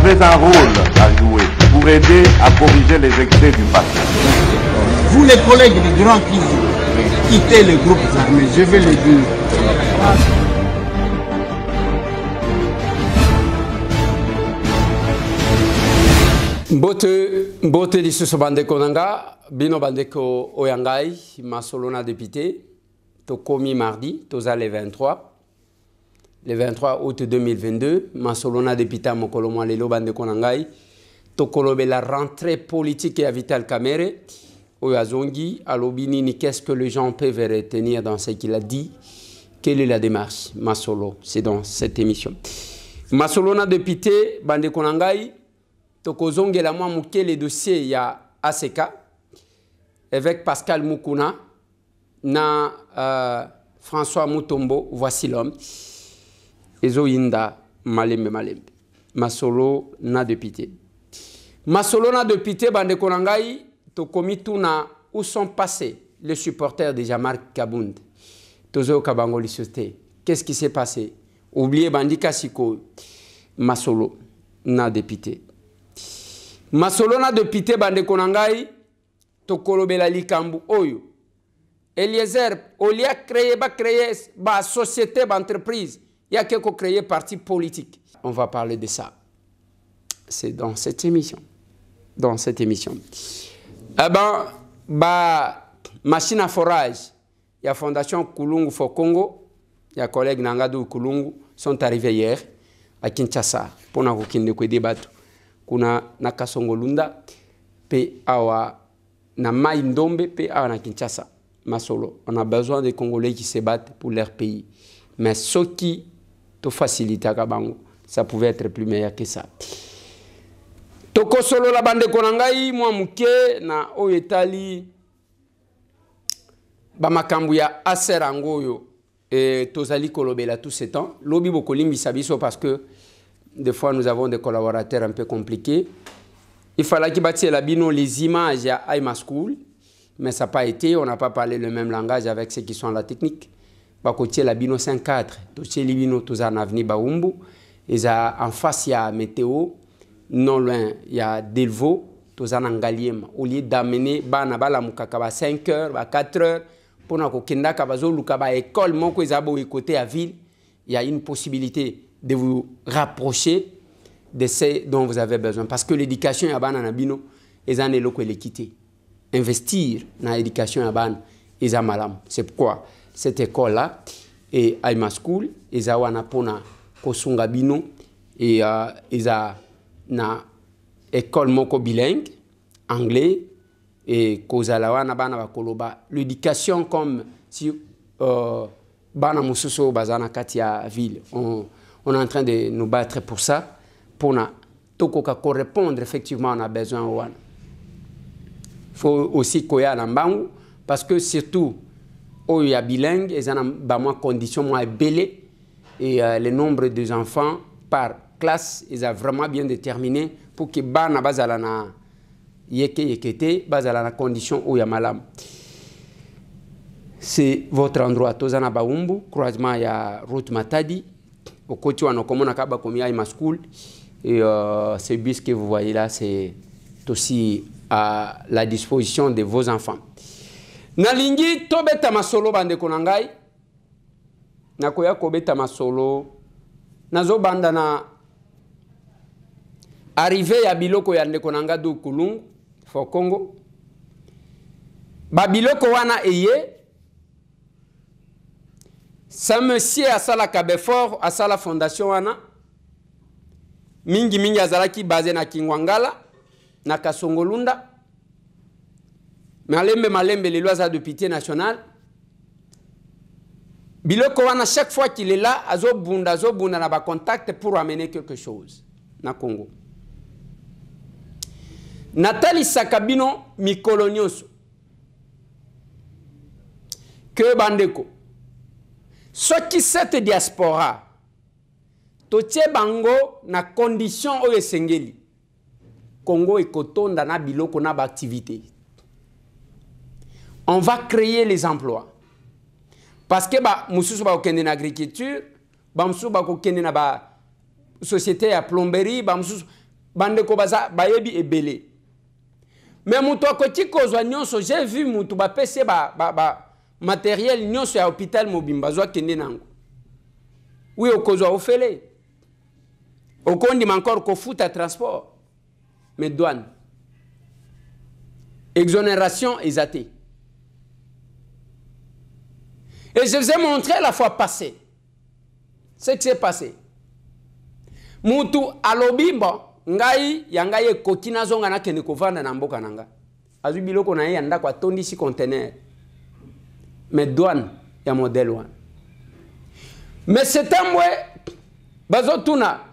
avez un rôle à jouer pour aider à corriger les excès du passé. Vous les collègues des grands qui quittez les groupes armés, je vais le dire. Mbote lisusu bandeko nanga bino bandeko oyangai masolona député tokomi mardi toza le 23 août 2022 masolona député mokolo mwa lelo bandeko nangai tokolobela rentrée politique ya Vital Kamerhe oyazongi alobini ni qu'est-ce que les gens peuvent retenir dans ce qu'il a dit, quelle est la démarche masolo, c'est dans cette émission masolona député bandeko nangai tokozongela mwa muke les dossiers ya ACK avec Pascal Mukuna na François Mutombo, voici l'homme ezoyinda malembe masolo na député bandeko na ngai tokomi tuna où sont passés les supporters de Jean-Marc Kabound tozo kabango lisote. Qu'est-ce qui s'est passé? Oubliez bandika siko masolo na député masolona député bandeko na ngai tokolobela likambu oyo Eliezer olia créer ba société ba entreprise ya ko créer parti politique. On va parler de ça. C'est dans cette émission. Eh ben ba machine à forage ya fondation Kulungu for Congo ya collègue Nangadu Kulungu sont arrivés hier à Kinshasa pour na kokinde ko débattre. Kuna na Kasongolunda pe awa na Mai Ndombe pe awa na Kinshasa masolo. On a besoin des Congolais qui se battent pour leur pays. Mais ce qui te facilite à Kabango, ça pouvait être plus meilleur que ça. Toko solo la bande konangai mwa muke na oyetali ba makambu ya aserangoyo et tozali kolobela tout ce temps. Lobi bokolimbi sabiso parce que des fois, nous avons des collaborateurs un peu compliqués. Il fallait qu'ils bâtissent la bino les images à Aima School, mais ça n'a pas été. On n'a pas parlé le même langage avec ceux qui sont à la technique. Bakotier la bino 5-4, totier les bino tous en avenue Baumbu. Et en face, il y a Météo. Non loin, il y a Delvaux, tous en Angaliem. Au lieu d'amener Banabala Mukakaba 5 heures, 4 heures, pour que Kenda Kabazo, Lukaba école, mon Kwezabo côté à ville, il y a une possibilité de vous rapprocher de ce dont vous avez besoin. Parce que l'éducation est bonne, investir dans l'éducation est bonne, c'est pourquoi cette école-là, et Aima School, ils ont une kosunga bino, et ils ont une école moko bilingue, anglais, et kozalawana bana bakoloba. L'éducation comme si bana mususo bazana katia ville. On est en train de nous battre pour ça, pour correspondre effectivement on a besoin. Il faut aussi qu'il y ait un bango, parce que surtout, il y a bilingue, ils ont des conditions moins belles, et le nombre des enfants par classe, ils ont vraiment bien déterminé pour que bana bazalana yekete bazalana condition où il y a malam. C'est votre endroit, Tozana Baumbu, croisement il y a route Matadi. Au côté où on a Kaba comme Aima School, et ce bus que vous voyez là, c'est aussi à la disposition de vos enfants. Nalingi tobeta masolo bande konangai, nakoya kobeta masolo, nazo banda na arrivé ya biloko ya ndekonanga du Kulungu for Congo, ba biloko wana eye. Ça monsieur à sala Kabefort, à sala fondation wana. Mingi azalaki basé na Kingwangala, na Kasongolunda. Malembe les lois de député national. Biloko wana chaque fois qu'il est là, azo bunda na ba contact pour amener quelque chose na Congo. Nathalie Sakabino mikolonioso. Que bandeko. Ce qui cette diaspora, totie bango na condition oyo esengeli. Congo ekotonda na biloko na ba activité. On va créer les emplois. Parce que ba mususu ba okende na agriculture, ba mususu ba okende na ba société ya plomberie, ba mususu bandeko baza bayebi ebele. Mais mutu akoti kozwa nyonso, j'ai vu mutu ba pese ba matériel nyonso ya hôpital mobimba zwa kende nango. Oui, okozwa ofele. Okondi encore ko futa transport. Mais douane. Exonération exatée. Et je vous ai montré la fois passée ce qui s'est passé. Mutu alobimba ngai yangaye kokina zonga na kende kovanda na mboka nanga. Azu biloko na ye yanda kwa tondi si conteneur. Mais douane ya modèle one. Mais c'est un moué bazotuna.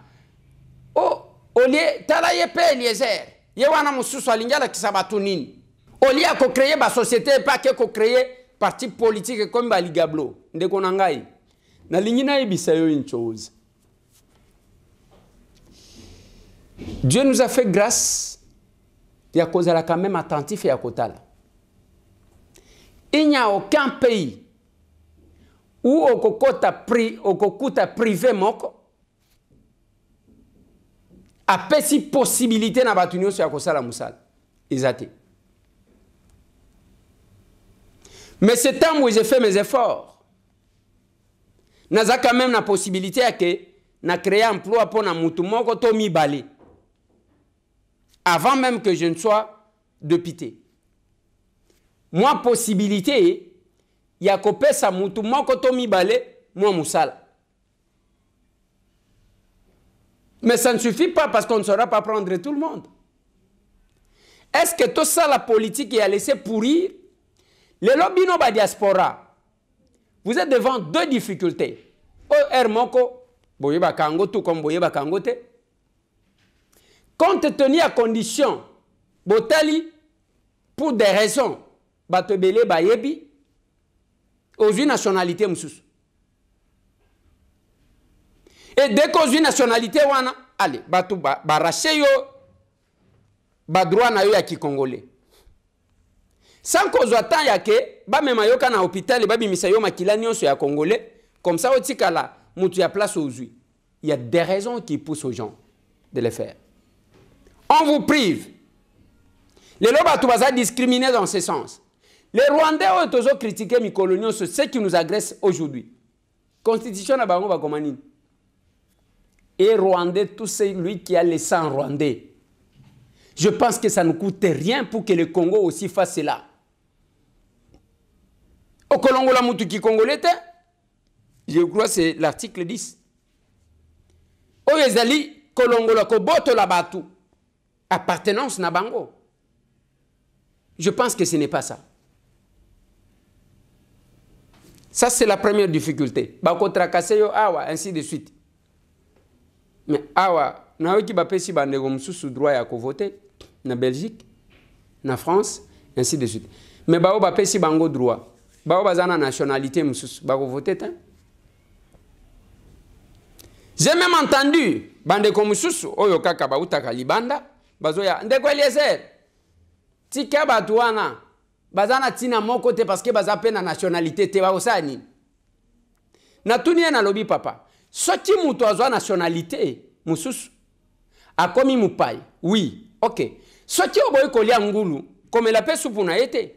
Oh, olie tala ye pe Eliezer. Ye wana mususu alingala kisabatu nini. Olie ko créer ba société pas que ko créer parti politique comme ba ligablo. Ndeko nangai. Na lingina ebisa yo une chose. Dieu nous a fait grâce. Il y a cause à la quand même attentif et à kotala. Il n'y a aucun pays où okuta privé moko a pesi possibilité na batunyo sur akosala musala. Exacté. Mais c'est temps où j'ai fait mes efforts. Naza quand même la possibilité à que na créer emploi pour na mutu moko to mibale. Avant même que je ne sois député. Moi possibilité ya kopesa mutu moko to mibale moi musala. Mais ça ne suffit pas parce qu'on ne saura pas prendre tout le monde. Est-ce que tout ça la politique a laissé pourrir? Les lobbies no ba diaspora. Vous êtes devant deux difficultés. O moko boye ba kango tout comme boye ba kango te. Compte tenu à condition botali pour des raisons batebele bayebi aux une nationalité mususu. Et dès qu'aux une nationalité wana allez batu barache yo ba droit na yo ya ki congolais. Sans cause attend ya ke ba mema yo kana hôpital ba bimisa yo makila nyonso ya congolais comme ça otikala mutu ya place aux yeux. Il y a des raisons qui poussent aux gens de le faire. On vous prive. Les lobatu baza discriminés dans ce sens. Les Rwandais ont toujours critiqué mes coloniaux sur ce qui nous agresse aujourd'hui. Constitution na bango ba komani. Et Rwandais, tout celui qui a le sang rwandais. Je pense que ça ne coûte rien pour que le Congo aussi fasse cela. Au Colongo la mutu qui congolais, je crois que c'est l'article 10. Au Ezali, Colongo la koboto la batu. Appartenance na bango. Je pense que ce n'est pas ça. Ça, c'est la première difficulté. Bako tracasser yo awa, ainsi de suite. Mais awa, na wiki bapesi bandego mususu droit ya ko voter na Belgique, na France, ainsi de suite. Mais bao bapesi bango droit. Bao bazana nationalité mususu, bako voter ta. J'ai même entendu bandeko mususu oyo kaka ba utaka libanda, bazoya ndeko Eliezer. Tika batuana bazana tina moko te parce que baza pe na nationalité te ba osani. Na tunie na lobi papa. Soki mutu azwa nationalité mususu akomi mupai. Oui, OK. Soki oboyi kolia ngulu comme la pe supu na ete.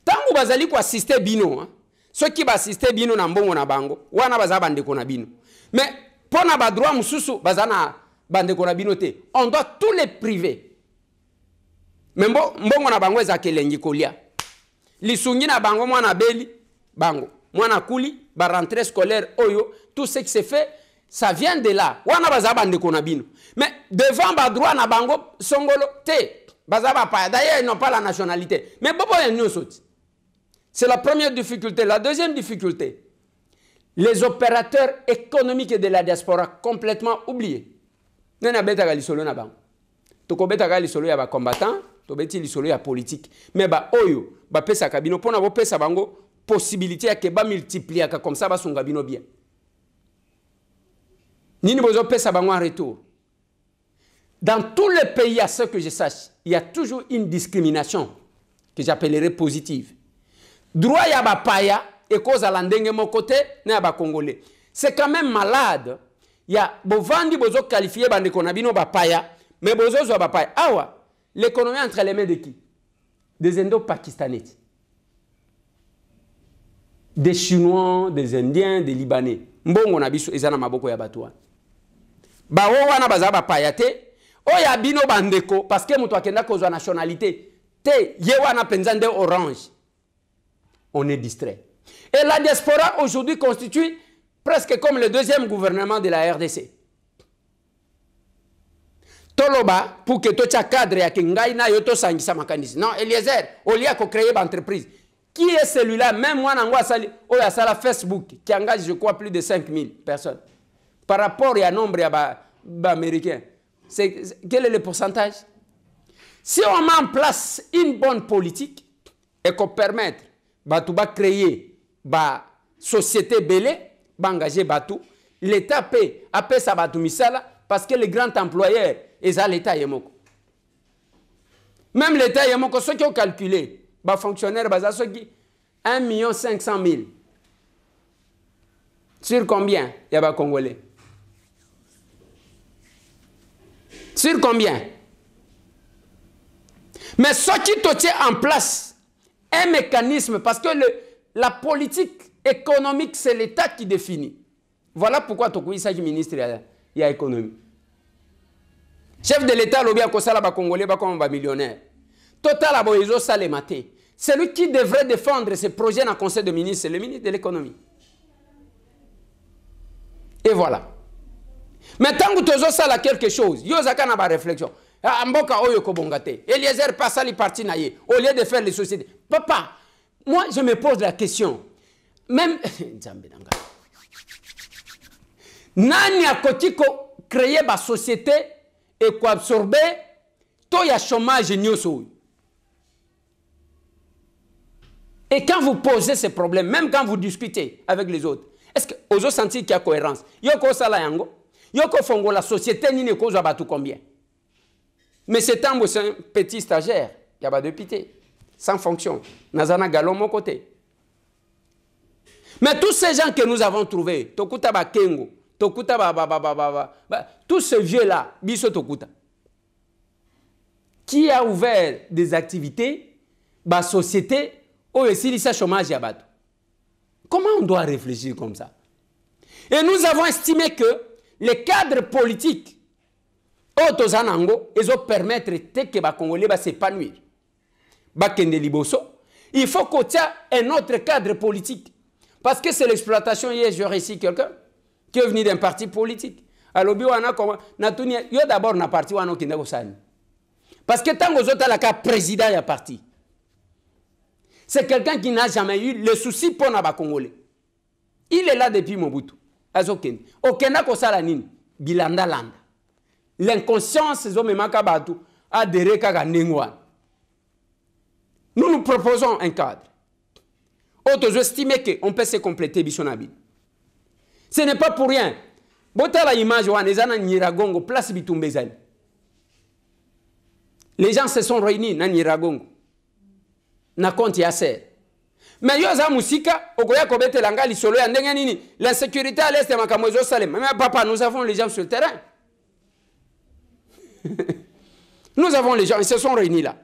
Tangu bazali ko assister bino, soki ba assister bino na mbongo na bango, wana baza bandeko na bino. Mais pona ba droit mususu bazana bandeko na bino te. On doit tous les priver. Mais mbongo na bango ezakelengi kolia. Lisungi na bango mwana beli bango. Mwana kuli ba rentrée scolaire oyo tout ce qui se fait ça vient de là. Wana bazaba ndeko na bino. Mais devant ba droit na bango songolo te bazaba pa. D'ailleurs ils n'ont pas la nationalité. Mais bobo ya nyosoti. C'est la première difficulté. La deuxième difficulté, les opérateurs économiques de la diaspora complètement oubliés. Nena beta ga lisolo na bango. Toko beta ga lisolo ya ba combattant, to beti lisolo ya politique. Mais ba oyo ba pesa kabino pona bo pesa bango possibilité à que ba multiplier comme ça ba sunga bino bien. Nini bozo pesa bango en retour. Dans tous les pays, à ce que je sache, il y a toujours une discrimination que j'appellerais positive. Droit ya ba paya et cause à l'andenge mon côté na ba congolais. C'est quand même malade. Il y a bovandi bozo qualifié bande konabino ba paya Mais bozo zo bapaya. Awa, l'économie entre les mains de qui? Des Indo-Pakistanais. Des Chinois, des Indiens, des Libanais. Mbongo na biso ezana maboko ya batouan. Ba wana baza bapaya te. Oya bino bandeko parce que muto akenda kozwa nationalité. Te ye wana penzande orange. On est distrait. Et la diaspora aujourd'hui constitue presque comme le deuxième gouvernement de la RDC. Toloba, pour que tu cadre ya kengai na yoto sangisa makanisi. Non, Eliezer, au lieu de créer une entreprise. Qui est celui-là? Même moi, on a ça Facebook, qui engage, je crois, plus de 5000 personnes. Par rapport à un nombre d'Américains. Quel est le pourcentage? Si on met en place une bonne politique et qu'on permette de créer une société belée, d'engager Batou, l'État peut appeler ça Batou Misala parce que les grands employeurs, ils ont l'État Yemoko. Même l'État Yemoko, ceux qui ont calculé, les fonctionnaires, 1 500 000. Sur combien il y a des Congolais? Sur combien? Mais ce qui tient en place un mécanisme, parce que la politique économique, c'est l'État qui définit. Voilà pourquoi il s'agit ministre de l'économie. Chef de l'État, l'objet à Kosala, Congolais, comme millionnaire. Total Aboyezo Salemate. Celui qui devrait défendre ce projet dans le conseil de ministres, c'est le ministre de l'économie. Et voilà. Mais tant que tu as quelque chose, il y a une réflexion. Eliezer passe à parti naïe au lieu de faire les sociétés. Papa, moi je me pose la question. Même Nani a créé ma société et quoi absorber tout y a chômage nyoso. Et quand vous posez ces problèmes, même quand vous discutez avec les autres, est-ce que vous avez senti qu'il y a cohérence? Yoko sala yango, yoko fongo la société ni ne cause à tout combien? Mais c'est un petit stagiaire, il y a pas de pité, sans fonction. Nazana galon mon côté. Mais tous ces gens que nous avons trouvés, Tokuta Bakengo, Tokuta tous ces vieux-là, Biso Tokuta, qui a ouvert des activités, la société, où il y a chômage à battre. Comment on doit réfléchir comme ça? Et nous avons estimé que les cadres politiques, ils ont permettre que les Congolais s'épanouir. Il faut qu'il y ait un autre cadre politique. Parce que c'est l'exploitation. Hier, j'aurais ici quelqu'un qui est venu d'un parti politique. Alors, il y a d'abord un parti qui est parce que tant que vous êtes le président de parti, c'est quelqu'un qui n'a jamais eu le souci pour les Congolais. Il est là depuis Mobutu. Okenda kosala nini bilanda landa. L'inconscience zo memaka batu adere kaka nengwa. Nous proposons un cadre. Autres estiment qu'on peut se compléter bisonabi. Ce n'est pas pour rien. Bota la image wana ezana Nyiragongo place Bitumbezani. Les gens se sont réunis na Nyiragongo. Na compte yaser. Mais yo za musika okoya kobete langa lisolo ya ndenge nini l'insécurité à l'est de Makamozo Salem. Mais papa, nous avons les gens sur le terrain. Nous avons les gens, ils se sont réunis là.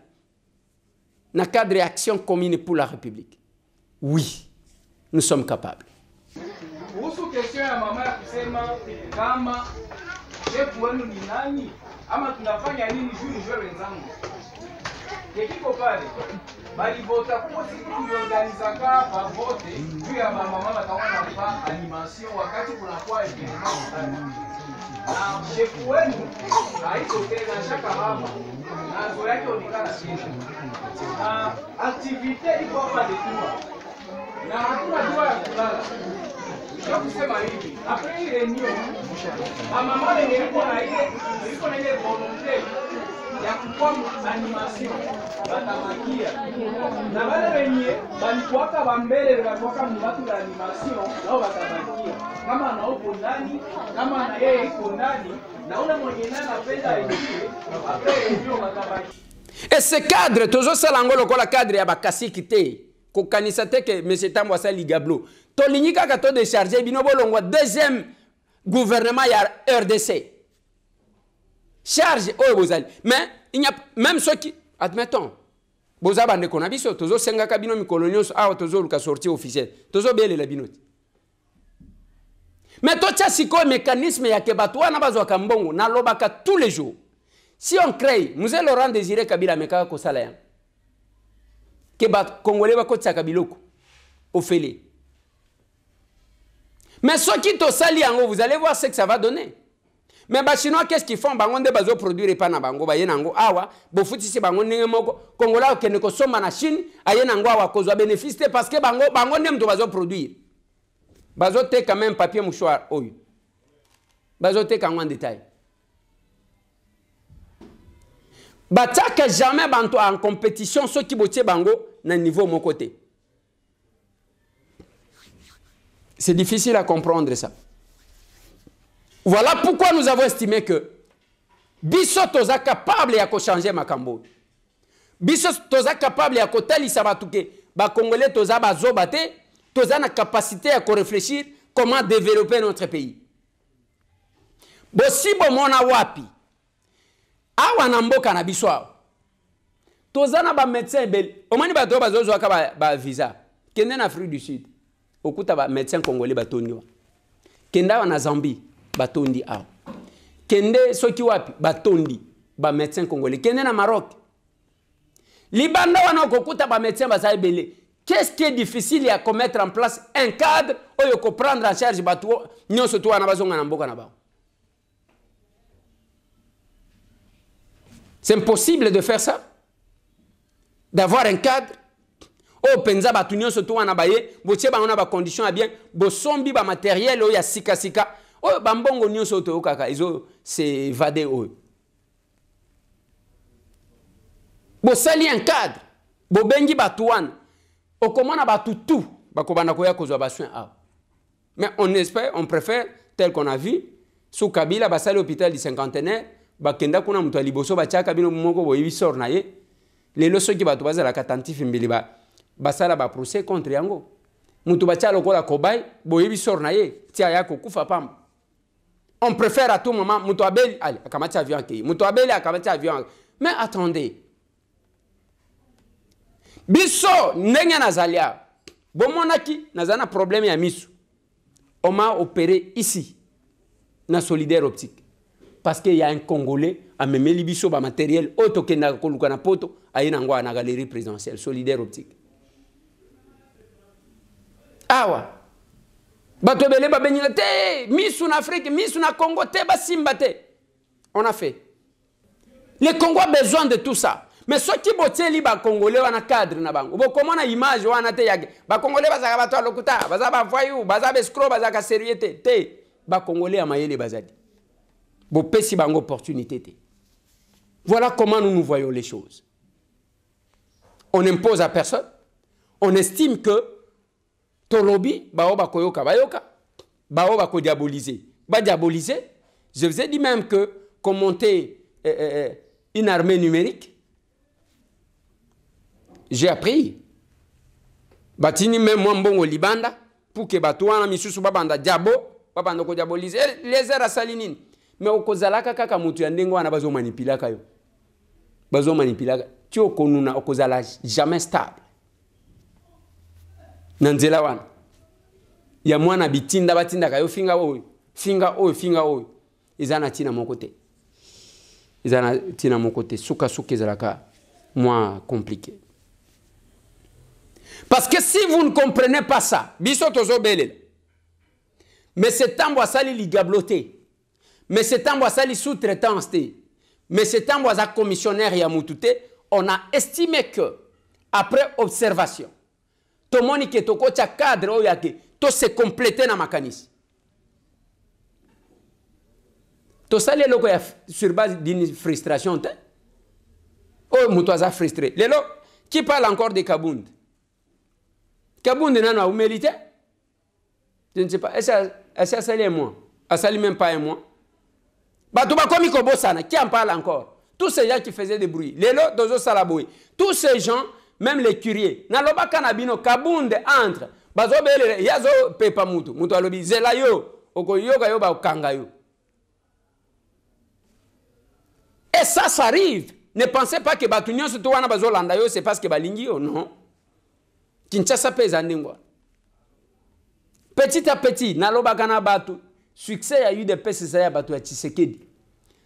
Dans le cadre d'action commune pour la République. Oui, nous sommes capables. Kuhusu question ya mama ya kusema kama chef wenu ni nani ama tunafanya nini juu nijue wenzangu. Kiko pale bali vota kwa siku tuliorganizaka hapa vote juu ya mama tawana kwa animation wakati kunakuwa evenement sana. Na chef wenu haiko tena shaka mama na zoea yake onekana tena. Activité iko hapa detua. Na hatuna dua ya kulala. Ndio kusema hivi, après hii reunion, mama nilikuwa na ile volonté ya kufanya animation batamakia. Na wale wenye walikuwa bambele walikuwa mbatu la animation nao batamakia. Kama anaopo ndani, kama na yeye iko ndani, na ule mwenye nani anapenda yeye, après reunion batamakia. Et ce cadre, toujours ça l'angolo ko la cadre ya bakasi kité. Ko kanisa te que M. Tambo sa ligablo. To linika ka to décharger bino bolongwa deuxième gouvernement ya RDC. charge oyo bozali. Mais il y a même ceux qui, admettons, boza bande kona biso, tozo senga kabino mikolo nyonso, awa tozo luka sortie officielle, tozo bele la binoti. Mais toi, tu as un mécanisme ya kebatwa na bazwa kambongo, na lobaka tous les jours. Si on crée, Mzee Laurent Désiré Kabila meka ko sala yang. Kebat Congolais ba ko tsaka biloko. Ofele. Mais ceux qui to sali yango, vous allez voir ce que ça va donner. Mais les Chinois, qu'est-ce qu'ils font? Bango de bazo produire pas na bango, ba yenango awa, bo futi si bango ndenge moko, Congolais ke ne ko soma na Chine, ayenango awa ko zo bénéfice parce que bango ndem to bazo produire. Bazo te quand même papier mouchoir oyo. Bazo te quand en détail. Bataka jamais banto en compétition ceux qui botier bango na niveau mon côté. C'est difficile à comprendre ça. Voilà pourquoi nous avons estimé que biso toza capable ya ko changer makambo. Biso toza capable ya ko tali sabatuke ba congolais toza bazo baté, toza na capacité à réfléchir comment développer notre pays. Bo si bo mona wapi awa na mboka na biso awa toza na ba médecin bel omani bato bazo zwaka ba visa kende na Afrique du Sud okuta ba médecin congolais batondi kenda wa na Zambie batondi awa kende soki wapi batondi ba médecin congolais kende na Maroc libanda wana okuta ba médecin baza belé. Qu'est-ce qui est difficile à mettre en place un cadre où il faut prendre en charge bato nyonso to wana bazonga na mboka na ba. C'est impossible de faire ça. D'avoir un cadre où penza bato nyonso to wana baye, botie ba ona ba conditions bien, bo sombi ba matériel o ya sika sika, o ba mbongo nyonso to kaka, izo c'est évadé o. Bo sali un cadre, bo bengi bato wana. Au comment on a tout, mais on espère, on préfère, tel qu'on a vu, sous Kabila, basa l'hôpital du cinquantenaire, bakenda kuna mtu aliboso ba chaka bino moko boyebi sor na ye, les loso qui batu baza la katantif mbili ba basala ba procès contre yango. Mutu ba chalo kola kobay, boyebi sor na ye, tia yako kufa pam. On préfère à tout moment mutu abeli, allez, akamati avion akei, mutu abeli akamati avion. Mais attendez. Biso ndenge nazalia bomonaki nazana problème ya misu on m'a opéré ici na Solidaire Optique parce qu'il y a un Congolais a memeli biso ba matériel otokenda koluka na poto ayina ngwa na galerie présidentielle Solidaire Optique awa bato belé ba benina te misu na Afrique misu na Congo te ba simba te on a fait le Congo a besoin de tout ça. Mais ceux qui botieli ba congolais wana cadre na bango bo comment na image wana te yage ba congolais bazaka bato lokuta bazaba voyou bazaba escroc bazaka sérieuté te ba congolais amayele bazadi bo pesi bango opportunité te. Voilà comment nous voyons les choses. On n'impose à personne, on estime que tolobi bao ba koyoka bayoka bao ba ko diaboliser ba diaboliser. Je vous ai dit même que comme monter une armée numérique. J'ai appris. Batini même moi mbongo libanda pour que batouana misusu babanda diabo babanda ko diaboliser les airs salinine mais okozalaka kaka mutu ya ndengo wana bazo manipulaka yo bazo manipulaka ti okonuna okozala jamais stable nanzela wana ya mwana bitinda batinda kayo finga oyo izana tina mon côté izana tina mon côté suka zalaka moins compliqué. Parce que si vous ne comprenez pas ça, biso tozo belele. Mais c'est temps bois sali ligabloté. Mais c'est temps bois sali sous-traitance té. Mais c'est temps bois commissionnaire ya mutute, on a estimé que après observation, to monike to kocha cadre o yake, to se compléter na makanis. To sali loko ya sur base d'une frustration té. Oh mutoza frustré. Lelo qui parle encore de Kabound? Kabound n'a mérité? Je ne sais pas. Est-ce que ça est moi? Ça n'est même pas un mois. Qui en parle encore? Tous ces gens qui faisaient des bruits. Les lots dozo salaboui. Tous ces gens, même les curieux. Naloba kanabino Kabound entre. Bazo bele yazo pepa mutu. Mutu alobi zela yo. Oko yoga yo ba kanga yo. Et ça arrive. Ne pensez pas que Batunion se trouve en Zolanda, c'est parce que Balingio, non. Kinshasa pèse en petit à petit, Naloba Gana Batu, succès a eu des PCC à Batu à Tshisekedi.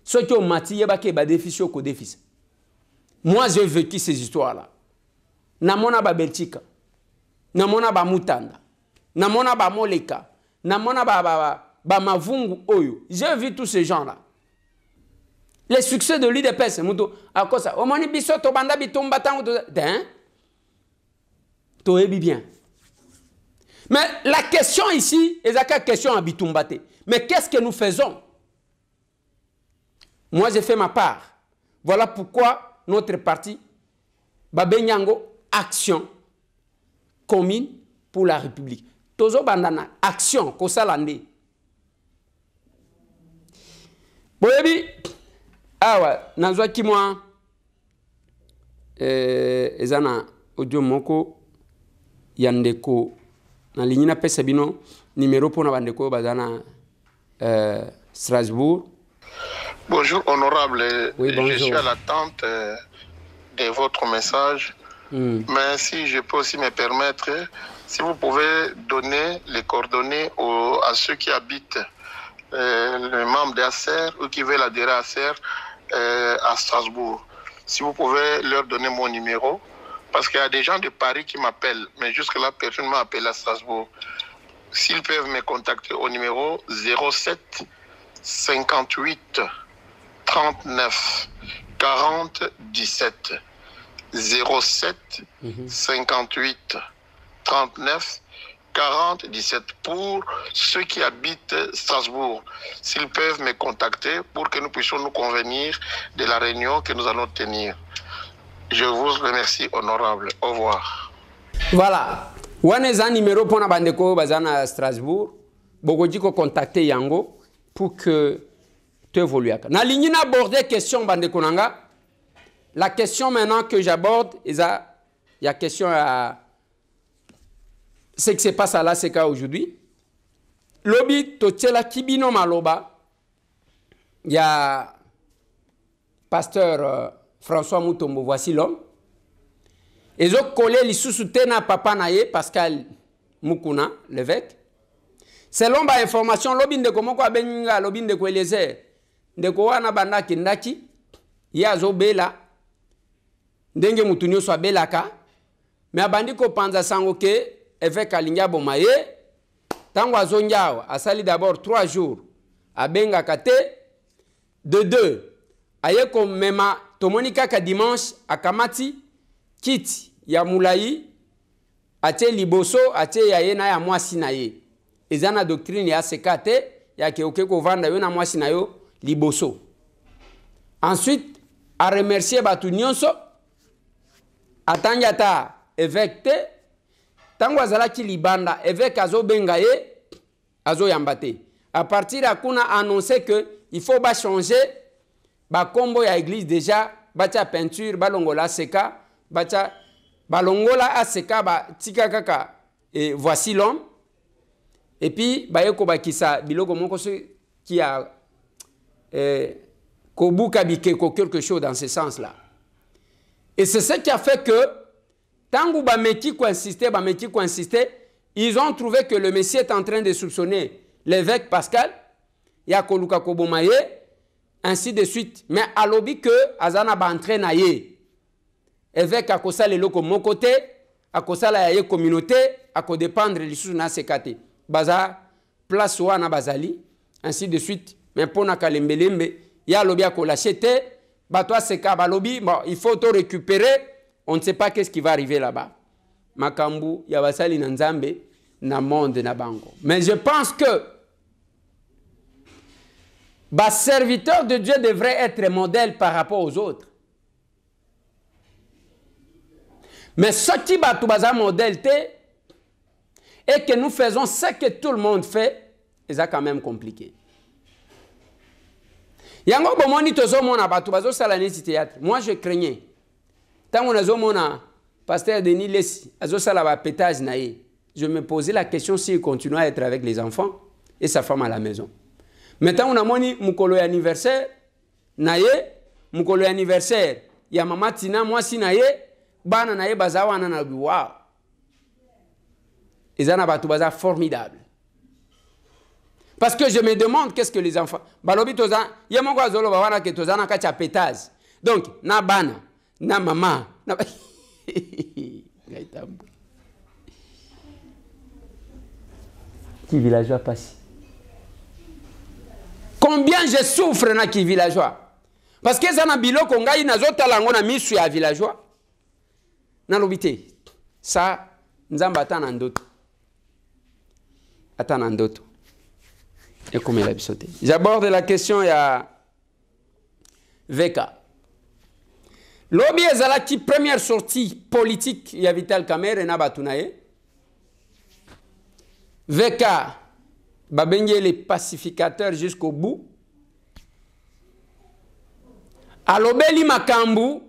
Ceux qui ont mati, ba déficit au déficit. Moi, j'ai vécu ces histoires-là. Namona ba Belchika, namona ba Mutanda, namona ba Moleka, namona ba Mavungu Oyo. J'ai vu tous ces gens-là. Les succès de l'UDPS, c'est à cause ça. Au moins, biso to banda bitumba tango to bien. Mais la question ici, est la question à bitumbate. Mais qu'est-ce que nous faisons? Moi, j'ai fait ma part. Voilà pourquoi notre parti, Babenyango, action commune pour la République. Tozo bandana, action, kosalande. Boyebi, ah ouais, nazwa ki moi, ezana audio moko yandeko na ligne pesa bino numéro pour na bandeko bazana Strasbourg. Bonjour honorable, oui, bonjour. Je suis à l'attente de votre message. Mais si je peux aussi me permettre, si vous pouvez donner les coordonnées à ceux qui habitent les membres d'ACER ou qui veulent adhérer à ACER à Strasbourg. Si vous pouvez leur donner mon numéro, parce qu'il y a des gens de Paris qui m'appellent, mais jusque-là, personne ne m'a appelé à Strasbourg. S'ils peuvent me contacter au numéro 07 58 39 40 17. 07 58 39 40 17 pour ceux qui habitent Strasbourg. S'ils peuvent me contacter pour que nous puissions nous convenir de la réunion que nous allons tenir. Je vous remercie, honorable. Au revoir. Voilà. Waneza numéro pour na bandeko bazana Strasbourg. Bogodiko contacter yango pour que tu évolues. Na ligne aborder question bandeko nanga. La question maintenant que j'aborde, il y a question à ce qui se passe à l'ACK aujourd'hui. Lobby Totela Kibino Maloba, il y a pasteur François Moutombo, voici l'homme. Ils ont collé les sous-soutena papa naye, Pascal Mukuna, l'évêque. Selon ma information, lobby de Komoko Abenga, lobby de Kweleze, de Kowana Banda Kindaki, Yazo Bela, Denge Mutunio soit Belaka, mais abandi ko panza sango ke évêque Alinga Bomaye, tango azonjao, asali d'abord 3 jours, abenga kate, de 2, aye ko mema, tomonika ka dimanche, akamati, kit, ya moulayi, ate liboso, ate yaye na ya mwasi na ye. Ezana doctrine ya sekate, ya ke oke ko vanda yo na mwasi na yo, liboso. Ensuite, a remercier batu nyonso, atangata évêque te, tango azalaki libanda, évêque azo bengaye, azo yambate. À partir de kuna annoncé que il faut ba changer, ba kombo ya église déjà, bacha peinture, balongola seka, bacha balongola aseka, ba tika kaka, et voici l'homme. Et puis, ba yeko bakisa, biloko moko qui a kobuka bikeko quelque chose dans ce sens-là. Et c'est ce qui a fait que, tant que Bameki insisté, ils ont trouvé que le Messie est en train de soupçonner l'évêque Pascal, Yakoluka Kobomaye, ainsi de suite. Mais à l'obi que Azana ba entraîné évêque a kosa le loko mon côté, a kosa la yaye communauté, a ko dépendre les sous na sekate. Baza place wana bazali, ainsi de suite. Mais pour na kalembelembe, ya lobi a ko lachete. Bah toi c'est kabalobi, bon, il faut te récupérer, on ne sait pas qu'est-ce qui va arriver là-bas. Makambu, yabasali nanzambe, na monde na bango. Mais je pense que bah serviteur de Dieu devrait être modèle par rapport aux autres. Mais ce qui bat tout baza modèle et que nous faisons ce que tout le monde fait, c'est quand même compliqué. Yango bomoni tozo mona batu bazo sala neti théâtre. Moi je craignais. Tant on azo mona pasteur Denis Lessi azo sala ba pétage naé. Je me posais la question s'il continue à être avec les enfants et sa femme à la maison. Maintenant on a moni mukolo anniversaire naé mukolo anniversaire ya mama Tina mwasi na ye bana na ye bazawana na wow ezana batu baza formidable parce que je me demande qu'est-ce que les enfants balobi toza ye moko azolo ba wana ke toza na kacha pétage donc na bana na mama na qui villageois passe. Combien je souffre na qui villageois. Parce que ça na biloko ngai na zota lango na misu ya villageois. Na lobité. Ça nzamba atana ndoto. Atana ndoto. Et comme il a sauté. J'aborde la question ya VK. Lobi ezalaki première sortie politique ya Vital Kamerhe na batunaye. VK Babenge les pacificateurs jusqu'au bout. Alobeli makambu,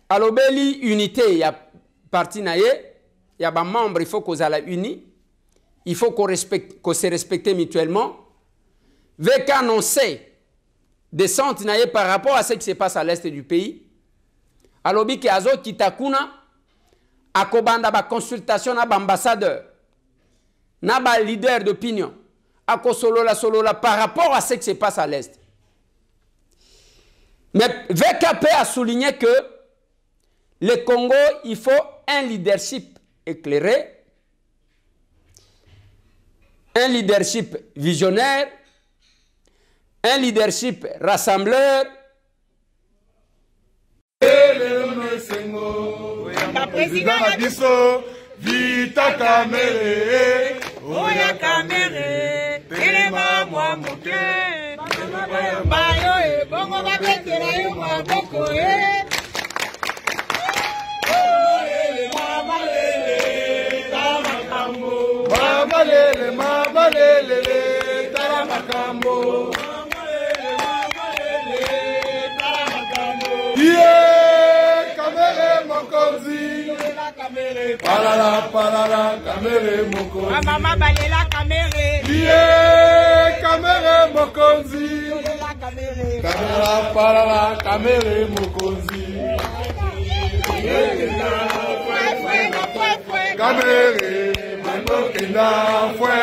alobeli unité, ya parti naye, ya ba membre, il faut qu'on soit unis, il faut qu'on se respecte mutuellement. VK annoncé descente naye par rapport à ce qui se passe à l'est du pays. Alobi ki azo kitakuna, akobanda ba consultation na ba ambassadeur. Na ba leader d'opinion, à solola par rapport à ce qui se passe à l'Est. Mais VKP a souligné que le Congo, il faut un leadership éclairé, un leadership visionnaire, un leadership rassembleur. Vita Kamerhe, Oya Kamerhe, Telema mwa moke, Bayo e, bongo baketera yu mwa boko e. Mama lele, taramakambo. Mama lele, taramakambo. Yeah, Kamerhe mokonzi. Palala, Kamerhe mokonzi. Mama balela Kamerhe. Yeah, Kamerhe mokonzi. Kamera, palala, Kamerhe mokonzi. Kamerhe, manokenda, fwe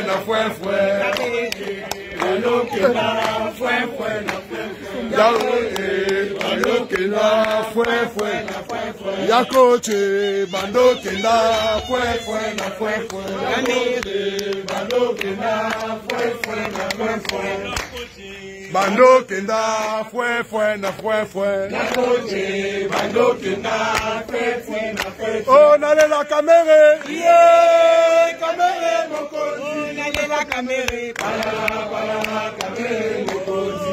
na fwe. Manokenda, fwe na fwe. Bandokenda fwe Yakoche bandokenda fwe na fwe Bandokenda fwe na fwe Bandokenda fwe na fwe Yakoche bandokenda fwe na fwe Oh nalela Kamerhe yeah Kamerhe mokonzi nalela Kamerhe palala Kamerhe mokonzi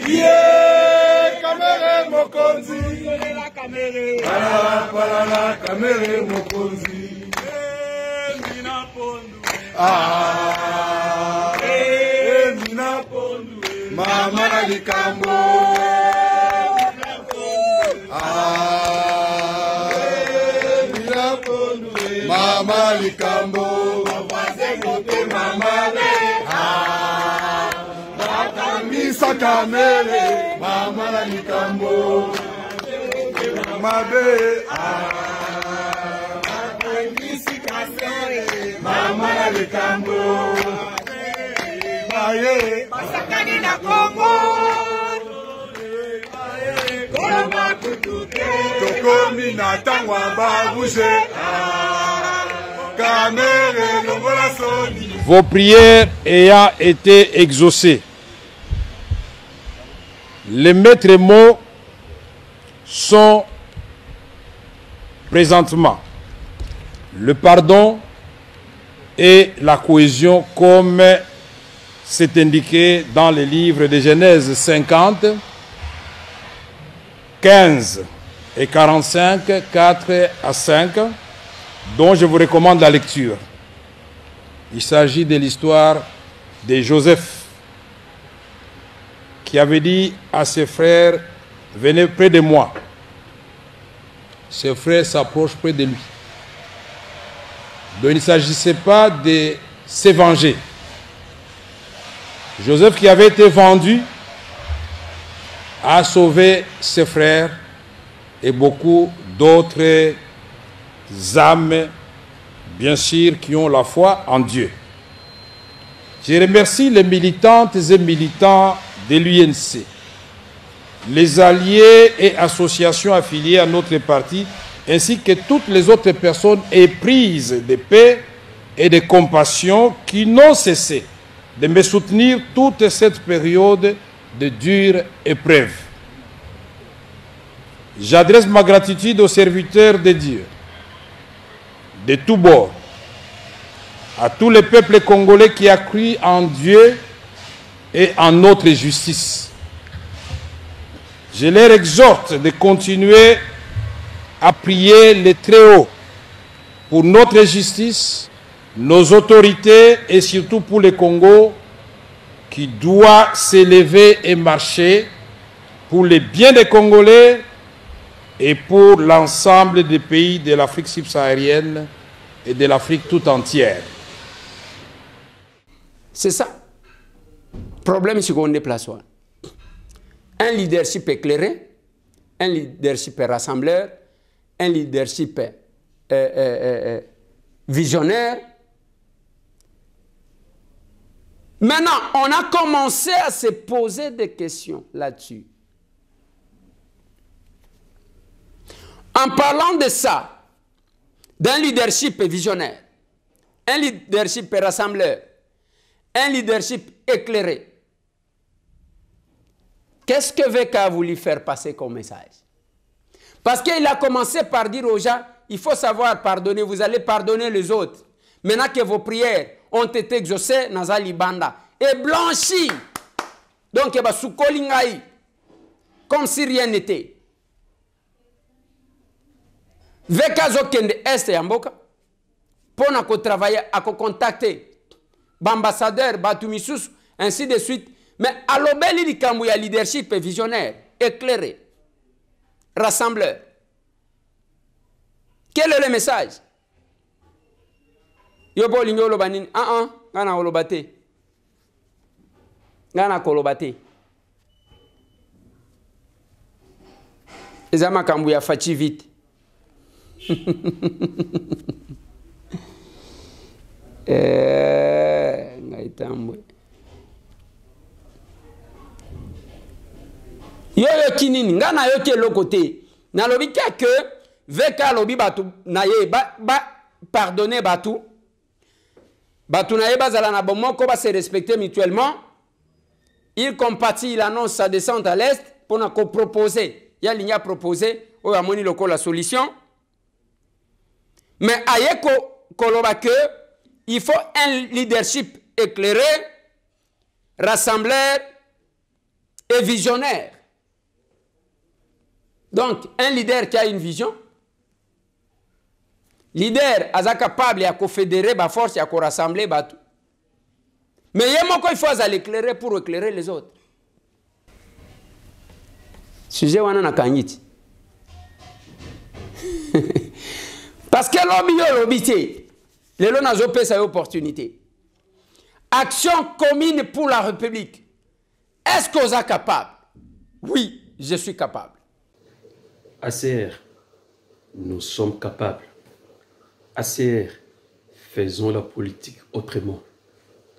Yeah, Kamerhe mokonzi. Palala, Kamerhe mokonzi. Mina pondu. Mina pondu. Mama na likambo. Mina pondu. Mama likambo. Mama Misa Kamerhe, mama la likambo, mama be Misi Kamerhe, mama la likambo, baye Masakani na Congo, Koloma kutute, Tokomi na tangwa babouche, Kamerhe longola soni. Vos prières ayant été exaucées, les maîtres mots sont présentement le pardon et la cohésion comme c'est indiqué dans les livres de Genèse 50, 15 et 45, 4 à 5, dont je vous recommande la lecture. Il s'agit de l'histoire de Joseph, qui avait dit à ses frères, venez près de moi. Ses frères s'approchent près de lui. Donc il ne s'agissait pas de se venger. Joseph qui avait été vendu a sauvé ses frères et beaucoup d'autres âmes, bien sûr, qui ont la foi en Dieu. Je remercie les militantes et militants de l'UNC, les alliés et associations affiliées à notre parti, ainsi que toutes les autres personnes éprises de paix et de compassion qui n'ont cessé de me soutenir toute cette période de dure épreuve. J'adresse ma gratitude aux serviteurs de Dieu, de tous bords, à tous les peuples congolais qui a cru en Dieu et en notre justice. Je leur exhorte de continuer à prier le Très-Haut pour notre justice, nos autorités et surtout pour le Congo qui doit s'élever et marcher pour le bien des Congolais et pour l'ensemble des pays de l'Afrique subsaharienne et de l'Afrique tout entière. C'est ça. Problème, c'est qu'on déplace. Un leadership éclairé, un leadership rassembleur, un leadership visionnaire. Maintenant, on a commencé à se poser des questions là-dessus. En parlant de ça, d'un leadership visionnaire, un leadership rassembleur, un leadership éclairé, qu'est-ce que VK a voulu faire passer comme message? Parce qu'il a commencé par dire aux gens, il faut savoir pardonner, vous allez pardonner les autres. Maintenant que vos prières ont été exaucées, Nazali Banda, et blanchies. Donc, il va sous comme si rien n'était. VK Zokende Est et Amboka, pour nous travailler, à contacter l'ambassadeur Batumisus, ainsi de suite. Mais à l'obéli du Kamou, il y a leadership visionnaire, éclairé, rassembleur. Quel est le message? Yobo lingo lobanin, gana olobate. Gana kolobate. Ezama Kambu ya fachi vite. Ngaitambwe. Yoyo kinini ngana yo ke lokote na lobika que VK lobi batu na ye pardonner batu na ye bazala na bomoko ba se respecter mutuellement. Il compatit, il annonce sa descente à l'est pour nous proposer. Il y a ligne à proposer au amoni loko la solution. Mais ayeko koloba que il faut un leadership éclairé, rassembleur et visionnaire. Donc, un leader qui a une vision, leader est capable de fédérer ba force, de rassembler tout. Mais il faut l'éclairer pour éclairer les autres. Sujet wana na kanyiti. Parce que l'obité, les lois n'ont pas cette opportunité. Action commune pour la République. Est-ce que vous êtes capable? Oui, je suis capable. ACR, nous sommes capables. ACR, faisons la politique autrement.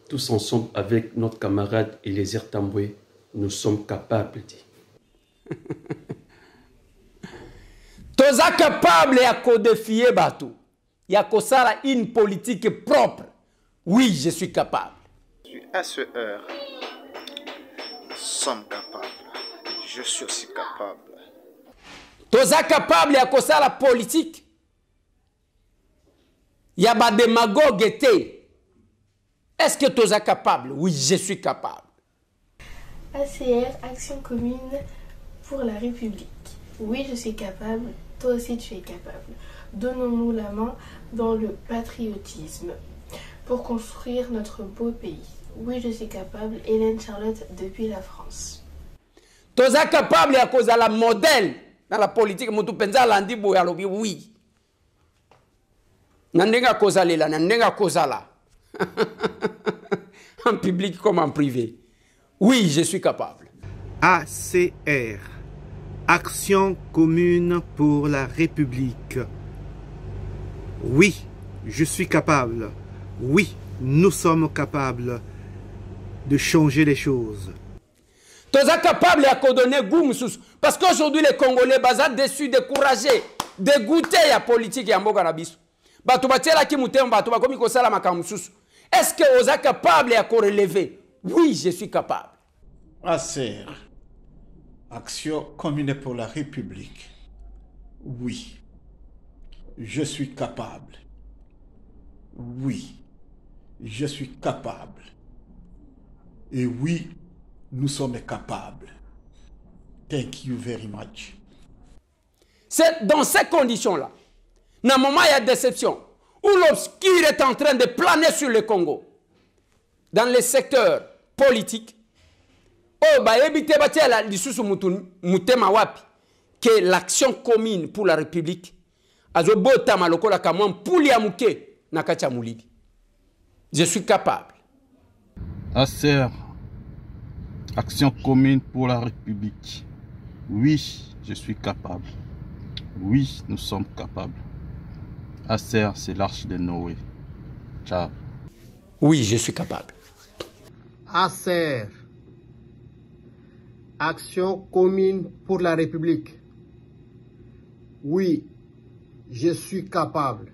Tous ensemble avec notre camarade Eliezer Tambwe, nous sommes capables. Tu es capable de défier Batou. Il y a une politique propre. Oui, je suis capable. ACR, nous sommes capables. Je suis aussi capable. Tu es capable de la politique. Il y a des démagogues. Est-ce que tu es capable? Oui, je suis capable. ACR, Action commune pour la République. Oui, je suis capable. Toi aussi, tu es capable. Donnons-nous la main dans le patriotisme pour construire notre beau pays. Oui, je suis capable. Hélène Charlotte depuis la France. Tu es capable à cause de la modèle dans la politique. Oui. Nandenga kozala, nandenga kozala. En public comme en privé. Oui, je suis capable. ACR, Action commune pour la République. Oui, je suis capable. Oui, nous sommes capables de changer les choses. Tu es capable de donner goût, parce qu'aujourd'hui les Congolais sont déçus, découragés, dégoûtés de la politique et de la biso. Est-ce que vous êtes capable de relever? Oui, je suis capable. ACR, Action commune pour la République. Oui, je suis capable. Oui, je suis capable. Et oui, nous sommes capables. Thank you very much. C'est dans ces conditions-là, dans un moment il y a déception, où l'obscur est en train de planer sur le Congo, dans les secteurs politiques, que l'action commune pour la République, je suis capable. ACR, Action commune pour la République. Oui, je suis capable. Oui, nous sommes capables. ACR, c'est l'arche de Noé. Ciao. Oui, je suis capable. ACR, Action commune pour la République. Oui, je suis capable.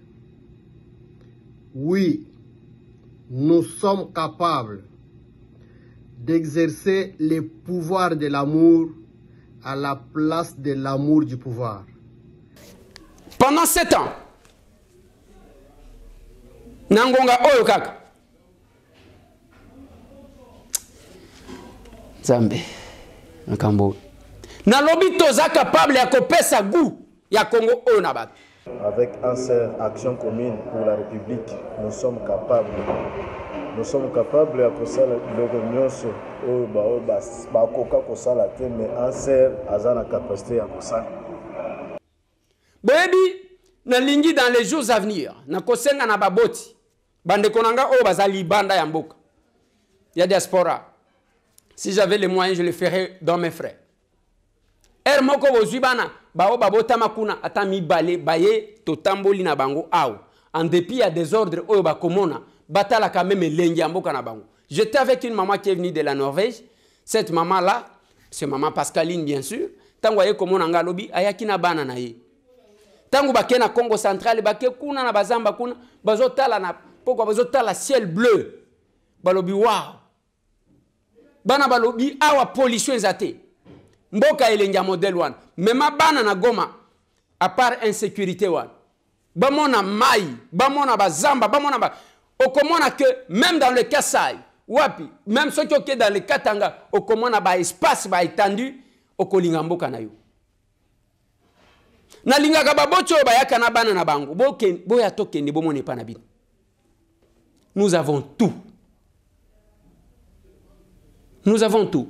Oui, nous sommes capables d'exercer les pouvoirs de l'amour à la place de l'amour du pouvoir. Pendant 7 ans, Nangonga Oyokaka, Zambé, Nakambo, Nalobi toza capable ya kopesa goût ya Congo Onabat. Avec ACR, Action commune pour la République, nous sommes capables. Nous sommes capables de faire les réunions au Bakoka Kosala, mais ACR a la capacité à Kosala. Baby, nalingi dans les jours à venir, na kosenga na baboti, bande konanga o bazali banda ya mboka. Il y a diaspora. Si j'avais les moyens, je le ferais dans mes frais. Moko bozibana bao babota makuna atami bale baye totamboli na bango aw. En dépit à des ordres oyo bakomona batala quand même lengi amboka na bango. J'étais avec une maman qui est venue de la Norvège. Cette maman là, c'est maman Pascaline bien sûr. Tango aye komona ngalobi ayaki na bana na ye. Tango bakena Congo central bake kuna na bazamba kuna bazotala na poko bazotala ciel bleu. Balobi wow. Bana balobi awa pollution ezate. Mboka elenga modèle one. Mema bana na Goma, à part insécurité one. Bamona mai, bamona bazamba, bamona ba. Okomona que même dans le Kassai, wapi, même ceux qui sont dans le Katanga, okomona ba espace ba étendu, okolinga mboka na yo. Na linga kababocho ba yaka na bana na bango. Boya tokende bomone pa na bino. Nous avons tout. Nous avons tout.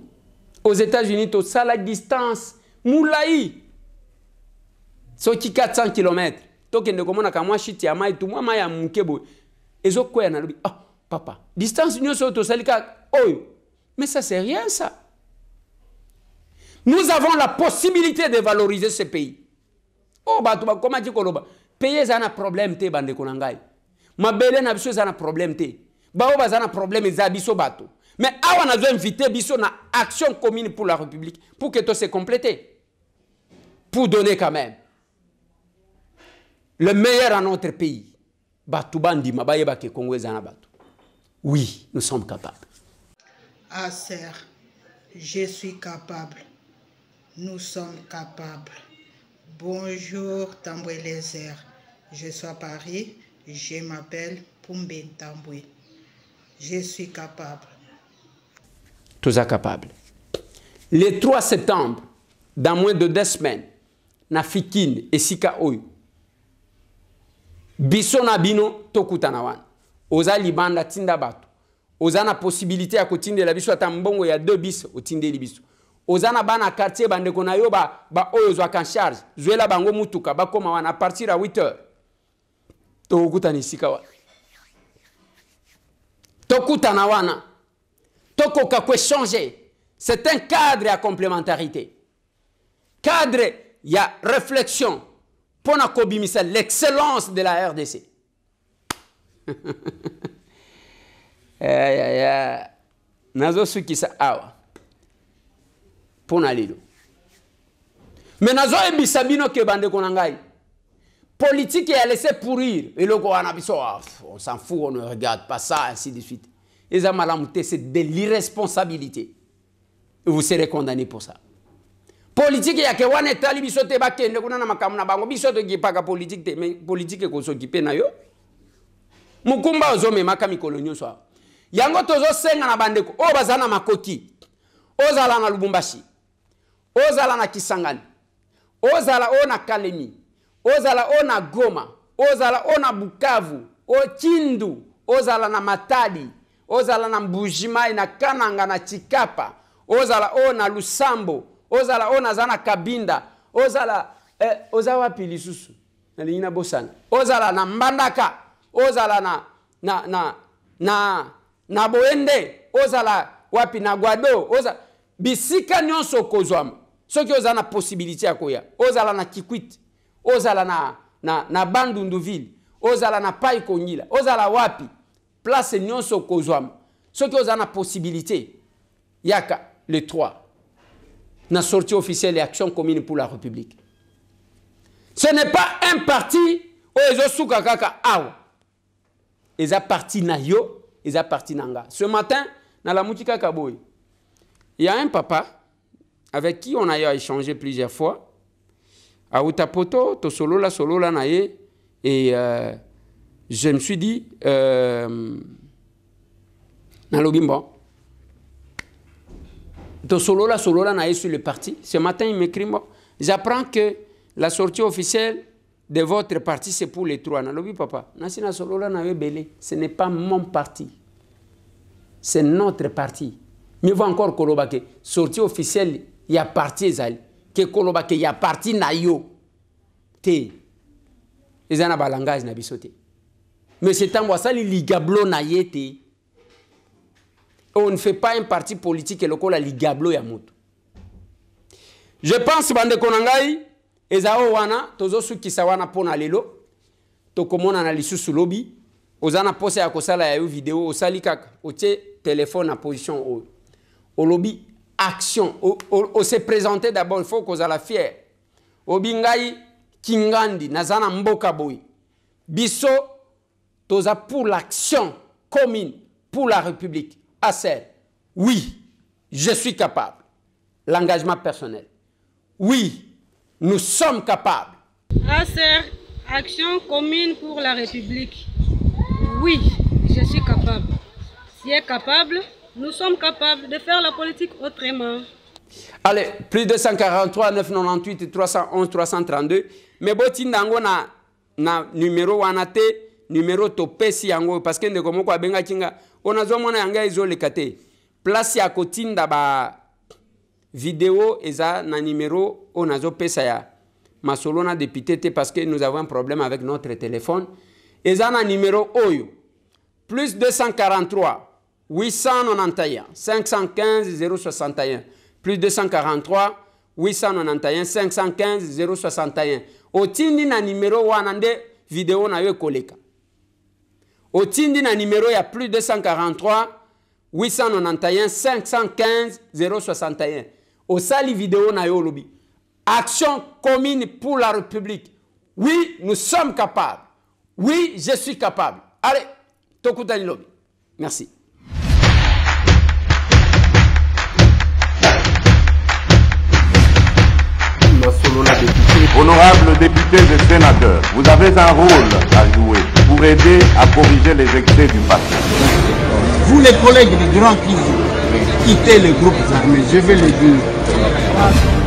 Aux États-Unis, tout ça, la distance, moulaï. So qui 400 km. Token de comment on a chiti à maï, tout moi maï à mukebo. Et zo quoi na lobi. Ah, papa, distance nous sommes au salika. Oh, mais ça c'est rien ça. Nous avons la possibilité de valoriser ce pays. Oh, bah, comment dire koloba. Payer ça un problème te bande konangai. Ma belle na biso ça un problème te. Ba oba ça un problème zabiso bato. Mais on a invité Bisso na action commune pour la République pour que tout se complète. Pour donner quand même le meilleur à notre pays. Oui, nous sommes capables. ACR, je suis capable. Nous sommes capables. Bonjour Tamboué Lézer. Je suis à Paris. Je m'appelle Poumbe Tamboué. Je suis capable. Tous capables. Le 3 septembre, dans moins de 2 semaines, na Fikine et Sika Oyo, biso na bino tokutana wana. Oza libanda tinda bato. Oza na possibilité ya kotinde la biso ata mbongo ya 2 bis otinde li biso. Oza na bana quartier bande kona yo ba oyo zwa kan charge. Zwela bango mutuka bakoma wana à partir à 8h. Tokutana Sika wana. Tokutana wana. Tokoka kwe changer C'est un cadre à complémentarité. Cadre, il y a réflexion pour l'excellence de la RDC. Nazo suki sa awa. Pona lilo. Mais nazo ebisabino ke bande konangai. Politique a laissé pourrir. Et le on s'en fout, on ne regarde pas ça, ainsi de suite. Et ça, c'est de l'irresponsabilité. Et vous serez condamné pour ça. Politique, il y a que one etali bisote bakende kuna na makamuna bango bisote ki paka politique te mais politique ko so kipe na yo. Mukumba ozome makami kolonyo so. Yango tozo senga na bandeko o bazana makoti. Ozala na Lubumbashi. Ozala na Kisangani. Ozala o na Kalemi. Ozala o na Goma. Ozala o na Bukavu. O Kindu. Ozala na Matadi. Ozala na Mbujimai na Kananga na Chikapa. Ozala o na Lusambo. Ozala o na zana Kabinda. Ozala ozawa pilisusu. Na lingina bosana. Ozala na Mbandaka. Ozala na Boende. Ozala wapi na Guado. Ozala bisika nyonso kozwama. Soki ozala na possibilité ya koya. Ozala na Kikwit. Ozala na Bandunduville. Ozala na Pai Kongila. Ozala wapi. Place nyonso kozwama. Soki ozala na possibilité. Yaka le 3. Na sortie officielle et action commune pour la République. Ce n'est pas un parti oezosuka kaka awa. Eza parti na yo, eza parti nanga. Ce matin, na la Moutika Kaboy, il y a un papa avec qui on a échangé plusieurs fois. A Utapoto, to solo la naye, et je me suis dit, na Lobimbo, to solo la naye sur le parti. Ce matin, il m'écrit, j'apprends que la sortie officielle de votre parti, c'est pour les 3. Na Lobi papa, nasina solo la naye belé, ce n'est pas mon parti. C'est notre parti. Mieux vaut encore kolobake, sortie officielle, il y a parti ezali. Que kolobake, il y a parti na yo. Te. Ezana balangage na bisote. Mais c'est un wasali ligablo na yete. On ne fait pas un parti politique et le la ligablo ya mutu. Je pense bande konangai ezao wana tozo sukisa wana pona lelo to komona na lisusu lobi ozana pose ya kosala ya vidéo osali kaka otie téléphone en position au lobby action o se présenter d'abord il faut qu'on la fier obingai kingandi nazana mboka boy biso toza pour l'action commune pour la République. Acer, oui, je suis capable. L'engagement personnel. Oui, nous sommes capables. Acer, action commune pour la République. Oui, je suis capable. Si est capable, nous sommes capables de faire la politique autrement. Allez, plus de 143, 998, 311, 332. Mais boti nango na numéro wanate, numéro topesi yango parce que ndeko kwa benga kinga onazo mona yanga izole kate. Place ya kotinda ba vidéo eza na numéro onazo pesa ya masolona député parce que nous avons un problème avec notre téléphone. Eza na numéro oyo plus 243 891 515 061 plus 243 891 515 061 otindi na numéro wana nde vidéo na yo koleka otindi na numéro ya plus 243 891 515 061 osali vidéo na yo lobi action commune pour la République. Oui, nous sommes capables. Oui, je suis capable. Allez, tokutani lobi. Merci. Honorables députés et sénateurs, vous avez un rôle à jouer pour aider à corriger les excès du passé. Vous les collègues des grands qui quittez les groupes armés, je vais le dire.